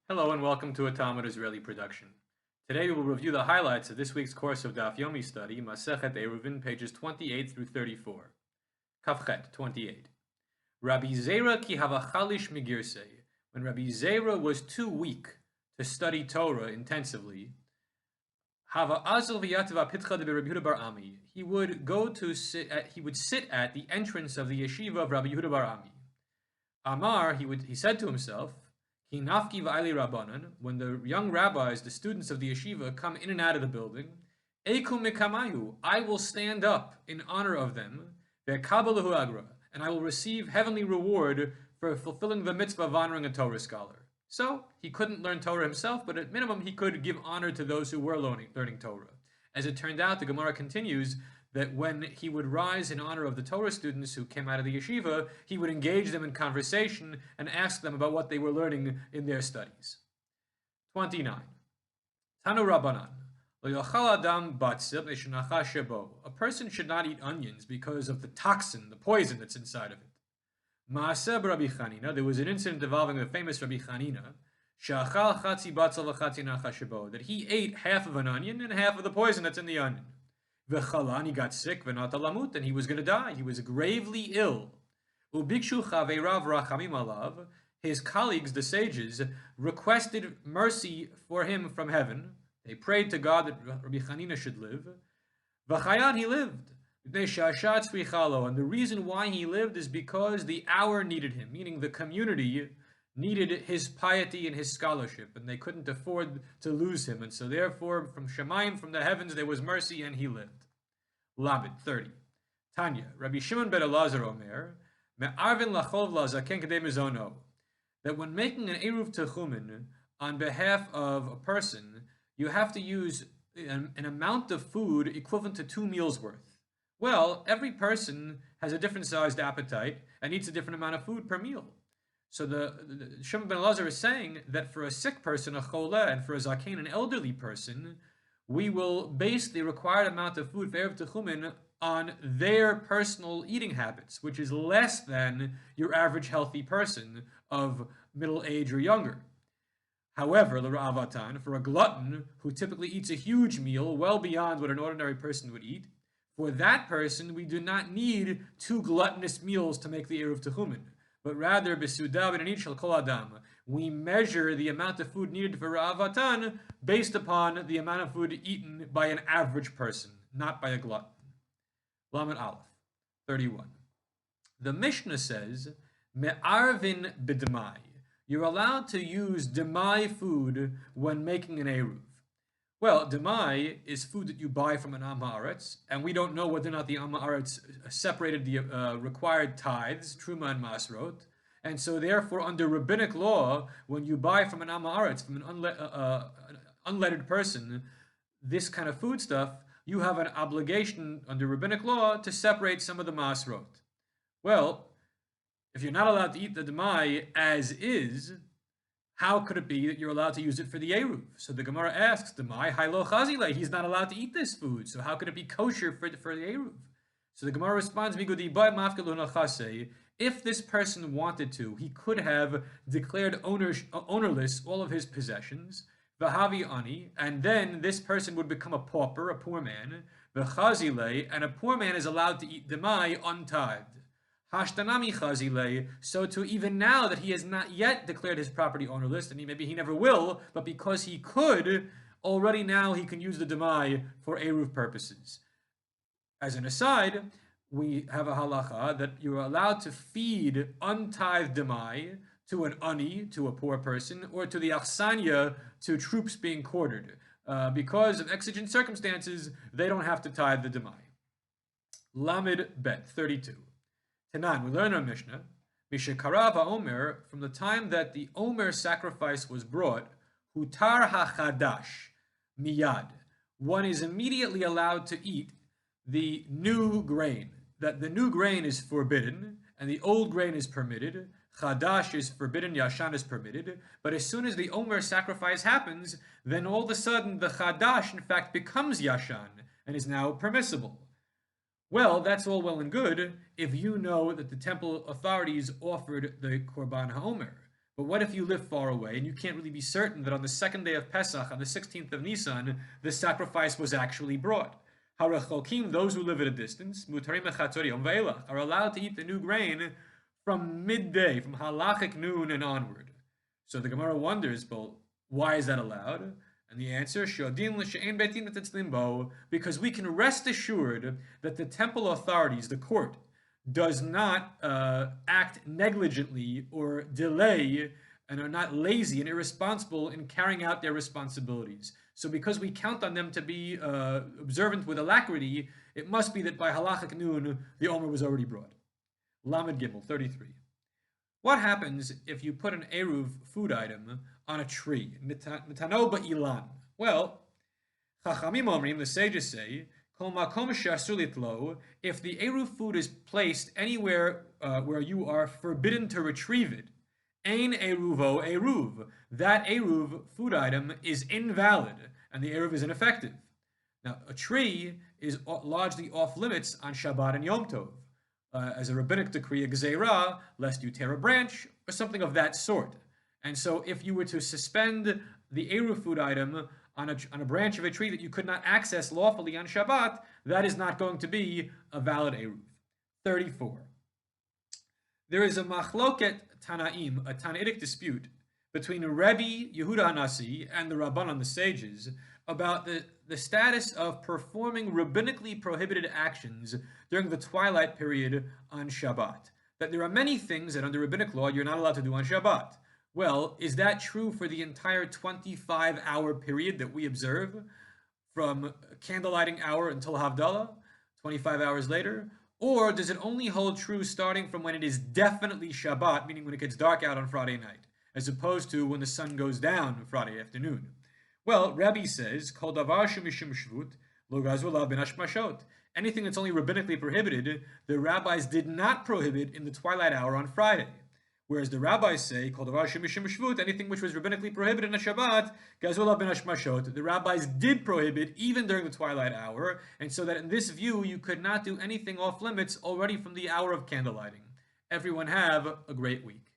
Hello and welcome to a Talmud Israeli production. Today we will review the highlights of this week's course of Daf Yomi study, Masechet Eruvin, pages 28 through 34. Kafchet, 28. Rabbi Zera ki havachalish migirsei. When Rabbi Zera was too weak to study Torah intensively, hava azal v'yatva pitcha de Rabbi Yehuda bar Ami. He would sit at the entrance of the yeshiva of Rabbi Yehuda bar Ami. Amar, he said to himself, when the young rabbis, the students of the yeshiva, come in and out of the building, I will stand up in honor of them, and I will receive heavenly reward for fulfilling the mitzvah of honoring a Torah scholar. So, he couldn't learn Torah himself, but at minimum he could give honor to those who were learning Torah. As it turned out, the Gemara continues that when he would rise in honor of the Torah students who came out of the yeshiva, he would engage them in conversation and ask them about what they were learning in their studies. 29. Tanu Rabbanan. A person should not eat onions because of the toxin, the poison that's inside of it. Maaseh Rabbi Chanina. There was an incident involving the famous Rabbi Chanina, that he ate half of an onion and half of the poison that's in the onion. He got sick, and he was going to die. He was gravely ill. His colleagues, the sages, requested mercy for him from heaven. They prayed to God that Rabbi Chanina should live. He lived. And the reason why he lived is because the hour needed him, meaning the community needed his piety and his scholarship, and they couldn't afford to lose him, and so therefore from Shemayim, from the heavens, there was mercy, and he lived. Lamed, 30. Tanya, Rabbi Shimon ben Elazar Omer, me'arvin lachov lazaken kedei mizono, that when making an Eruv Techumen on behalf of a person, you have to use an amount of food equivalent to 2 meals worth. Well, every person has a different sized appetite and eats a different amount of food per meal. So the Shimon ben Elazar is saying that for a sick person, a choleh, and for a zaken, an elderly person, we will base the required amount of food for Erev Techumen on their personal eating habits, which is less than your average healthy person of middle age or younger. However, l'ra'avatan, for a glutton who typically eats a huge meal well beyond what an ordinary person would eat, for that person we do not need 2 gluttonous meals to make the Eruv Techumen, but rather b'suda b'nanit shel kol adam. We measure the amount of food needed for ra'avatan based upon the amount of food eaten by an average person, not by a glutton. Lamed Aleph, 31. The Mishnah says, me'arvin b'dmai. You're allowed to use demai food when making an Eruv. Well, demai is food that you buy from an Am Haaretz, and we don't know whether or not the Am Haaretz separated the required tithes, Truma and Masrot, and so therefore under rabbinic law, when you buy from an Am Haaretz, from an unlettered person, this kind of food stuff, you have an obligation under rabbinic law to separate some of the Masrot. Well, if you're not allowed to eat the demai as is, how could it be that you're allowed to use it for the Eruv? So the Gemara asks, demai hailo chazile, he's not allowed to eat this food, so how could it be kosher for the Eruv? So the Gemara responds, if this person wanted to, he could have declared ownerless all of his possessions, v'havi ani, and then this person would become a pauper, a poor man, v'chazile, and a poor man is allowed to eat demai untithed. Hashtanami chazile, so to even now that he has not yet declared his property ownerless, and maybe he never will, but because he could, already now he can use the demai for Eruv purposes. As an aside, we have a halacha that you're allowed to feed untithed demai to an ani, to a poor person, or to the achsanya, to troops being quartered. Because of exigent circumstances, they don't have to tithe the demai. Lamed bet, 32. Tanan, we learn our Mishnah, Mishekarav Omer, from the time that the Omer sacrifice was brought, Hutar HaChadash, Miyad. One is immediately allowed to eat the new grain. That the new grain is forbidden, and the old grain is permitted. Chadash is forbidden, Yashan is permitted. But as soon as the Omer sacrifice happens, then all of a sudden the Chadash, in fact, becomes Yashan, and is now permissible. Well, that's all well and good if you know that the temple authorities offered the Korban HaOmer. But what if you live far away and you can't really be certain that on the second day of Pesach, on the 16th of Nisan, the sacrifice was actually brought? Harachokim, those who live at a distance, mutarim mechatzor yom ve'elach, are allowed to eat the new grain from midday, from halachic noon and onward. So the Gemara wonders, well, why is that allowed? And the answer, because we can rest assured that the temple authorities, the court, does not act negligently or delay and are not lazy and irresponsible in carrying out their responsibilities. So because we count on them to be observant with alacrity, it must be that by halachic noon, the Omer was already brought. Lamed Gimbal, 33. What happens if you put an Eruv food item on a tree? Mitano ba'ilan. Well, Chachamim Omrim, the sages say, Kol makom she'asur litlo, if the Eruv food is placed anywhere where you are forbidden to retrieve it, ein Eruvo Eruv, that Eruv food item is invalid, and the Eruv is ineffective. Now, a tree is largely off limits on Shabbat and Yom Tov. As a rabbinic decree, a gzeira, lest you tear a branch, or something of that sort. And so if you were to suspend the Eruv food item on a branch of a tree that you could not access lawfully on Shabbat, that is not going to be a valid Eruv. 34. There is a machloket Tanaim, a Tanaitic dispute, between Rabbi Yehuda Hanasi and the Rabbanan, the sages, about the status of performing rabbinically prohibited actions during the twilight period on Shabbat. That there are many things that under rabbinic law you're not allowed to do on Shabbat. Well, is that true for the entire 25-hour period that we observe, from candlelighting hour until Havdalah, 25 hours later? Or does it only hold true starting from when it is definitely Shabbat, meaning when it gets dark out on Friday night, as opposed to when the sun goes down Friday afternoon? Well, Rabbi says, Kol davar shemishum shvut lo gazu alav ben hashmashot. Anything that's only rabbinically prohibited, the rabbis did not prohibit in the twilight hour on Friday. Whereas the rabbis say, Kol davar shemishum shvut, anything which was rabbinically prohibited on Shabbat, gazu alav ben hashmashot, the rabbis did prohibit even during the twilight hour, and so that in this view, you could not do anything off limits already from the hour of candlelighting. Everyone have a great week.